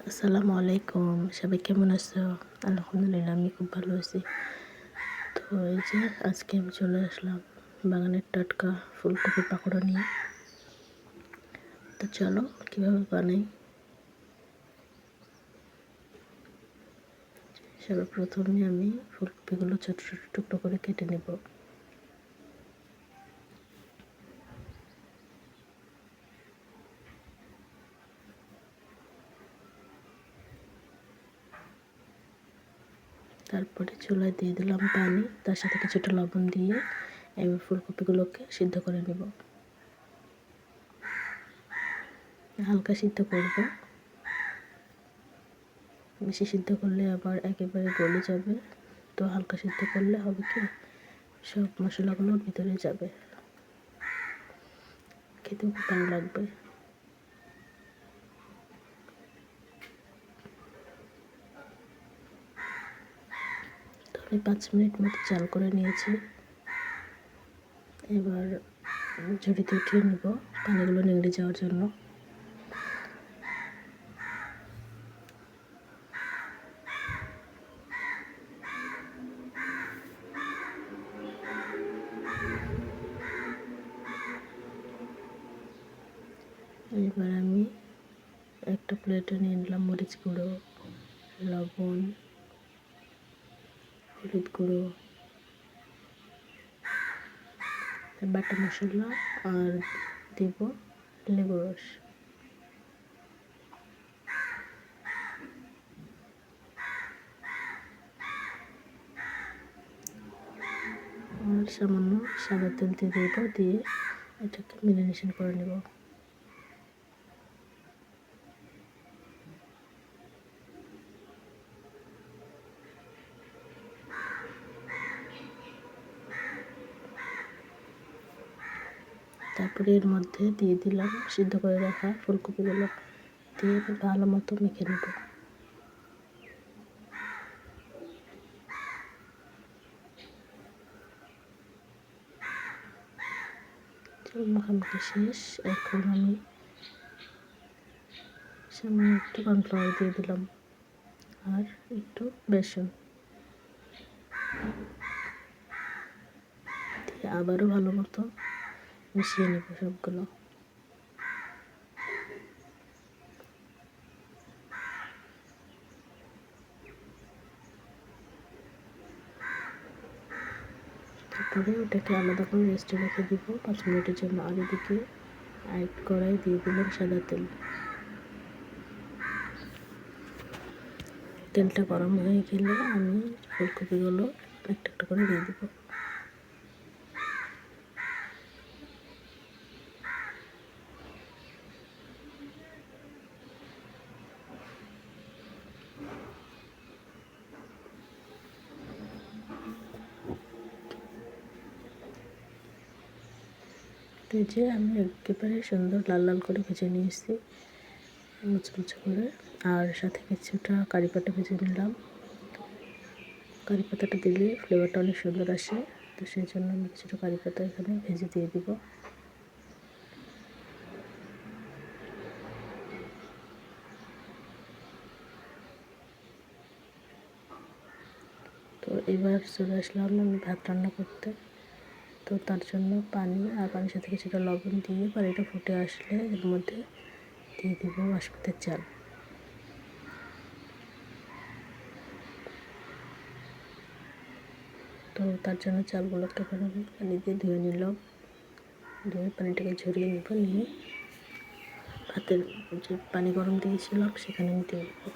আসসালামু আলাইকুম, সবাই কেমন আছো? আলহামদুলিল্লাহ, আমি খুব ভালো আছি। তো এই যে আজকে আমি চলে আসলাম বাগানের টাটকা ফুলকপি পাকোড়া নিয়ে। তো চলো কীভাবে বানাই। সর্বপ্রথমে আমি ফুলকপিগুলো ছোট ছোট টুকরো করে কেটে নেব। তারপরে চুলায় দিয়ে দিলাম পানি, তার সাথে কিছুটা লবণ দিয়ে এবার ফুলকপিগুলোকে সিদ্ধ করে নেব। হালকা সিদ্ধ করব, বেশি সিদ্ধ করলে আবার একেবারে গলে যাবে। তো হালকা সিদ্ধ করলে হবে কি, সব মশলাগুলোর ভিতরে যাবে, খেতেও খুব ভালো লাগবে। তো আমি 5 মিনিট মতো জাল করে নিয়েছি। এবার ঝুড়িতে উঠিয়ে নেব পানিগুলো নিংড়ে যাওয়ার জন্য। এবার আমি একটা প্লেটে নিয়ে নিলাম মরিচ গুঁড়ো, লবণ, হলুদ গুঁড়ো, বাটা মশলা আর দেব লেবু রস। আর সামান্য সাদা তেল দিয়ে দেব, দিয়ে এটাকে ম্যারিনেশন করে নেব। তারপরে এর মধ্যে দিয়ে দিলাম সিদ্ধ করে রাখা ফুলকপিগুলো, দিয়ে ভালো মতো মেখে নেব। মাখামাখি শেষ। এখন আমি সামান্য একটু কর্নফ্লাওয়ার দিয়ে দিলাম আর একটু বেসন দিয়ে আবারও ভালো মতো মিশিয়ে নেব সবগুলো। তারপরে ওটাকে আলাদা করে রেস্টে রেখে দিব 5 মিনিটের জন্য। আর এদিকে এক কড়াই দিয়ে দিলাম সাদা তেল। তেলটা গরম হয়ে গেলে আমি ফুলকপিগুলো একটা একটা করে দিয়ে দেবো। তো এই যে আমি একেবারে সুন্দর লাল লাল করে ভেজে নিয়েছি, মুচমুচে করে। আর সাথে কিছুটা কারি পাতা ভেজে নিলাম। কারি পাতাটা দিলে ফ্লেভারটা অনেক সুন্দর আসে, তো সেই জন্য আমি কিছুটা কারি পাতা এখানে ভেজে দিয়ে দিব। তো এবার চলে আসলাম আমি ভাত রান্না করতে। তো তার জন্য পানি আর পানির সাথে কিছুটা লবণ দিয়ে পানিটা ফুটে আসলে এর মধ্যে দিয়ে দিব বাসমতির চাল। তো তার জন্য চালগুলোকে আমি পানি দিয়ে ধুয়ে নিলাম, ধুয়ে পানিটাকে ঝরিয়ে নেব। নিয়ে ভাতের যে পানি গরম দিয়েছিলাম সেখানে আমি দিয়ে দেবো।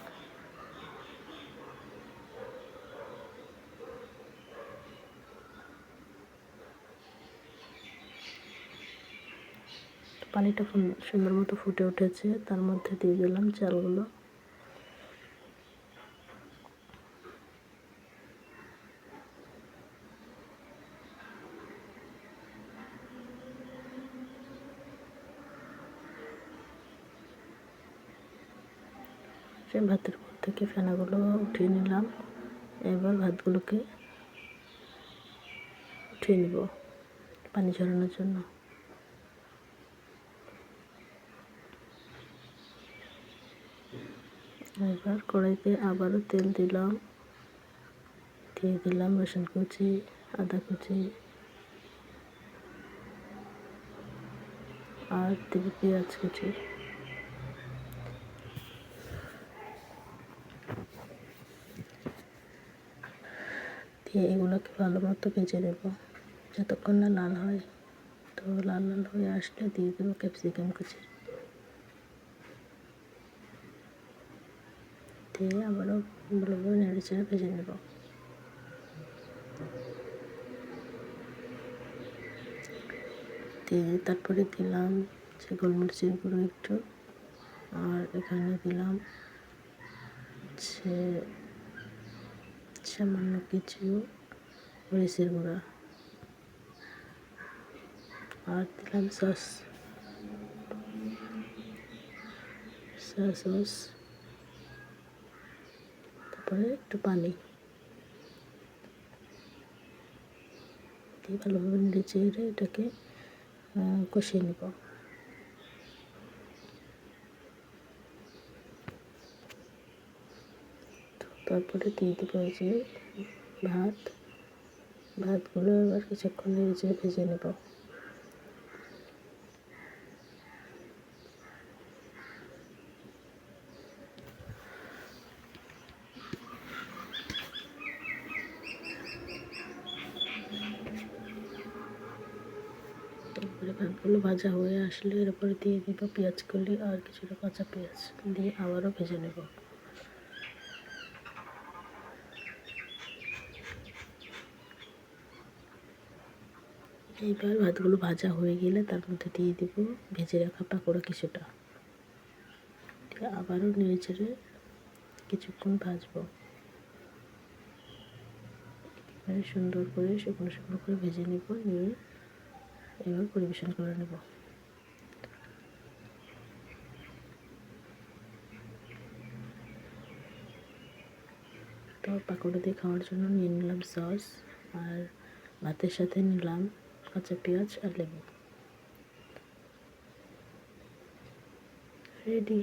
পানিটা সুন্দর মতো ফুটে উঠেছে, তার মধ্যে দিয়ে দিলাম চালগুলো। সে ভাতের উপর থেকে ফেনাগুলো উঠিয়ে নিলাম। এবার ভাতগুলোকে উঠিয়ে নিব পানি ঝরানোর জন্য। এবার কড়াইতে আবারও তেল দিলাম, দিয়ে দিলাম রসুন কুচি, আদা কুচি আর দেবো পেঁয়াজ কুচি। দিয়ে এগুলোকে ভালো মতো ভেজে নেব যতক্ষণ না লাল হয়। তো লাল লাল হয়ে আসলে দিয়ে দেবো ক্যাপসিকাম কুচি, দিয়ে আবারও ভালোভাবে নেড়ে চেড়ে ভেজে নেব। দিয়ে তারপরে দিলাম যে গোলমরিচের গুঁড়ো একটু, আর এখানে দিলাম যে সামান্য কিছু মরিচের গুঁড়া, আর দিলাম সস, তারপরে একটু পানি দিয়ে ভালোভাবে নেড়ে চেড়ে এটাকে কষিয়ে নেব। তারপরে দিয়ে দেবো এই যে ভাতগুলো এবার কিছুক্ষণ নেড়ে চেড়ে ভেজে নেব। তারপরে ভাতগুলো ভাজা হয়ে আসলে এর উপরে দিয়ে দিব পেঁয়াজ কলি আর কিছুটা কাঁচা পেঁয়াজ, দিয়ে আবারও ভেজে নেব। এইবার ভাতগুলো ভাজা হয়ে গেলে তার মধ্যে দিয়ে দিব ভেজে রাখা পাকোড়া কিছুটা, আবারও নেড়ে চেড়ে কিছুক্ষণ ভাজবো। এবারে সুন্দর করে শুকনো শুকনো করে ভেজে নেব, নিয়ে এবার পরিবেশন করে নেব। তো পাকোড়া দিয়ে খাওয়ার জন্য নিয়ে নিলাম সস, আর ভাতের সাথে নিলাম কাঁচা পেঁয়াজ আর লেবু। রেডি।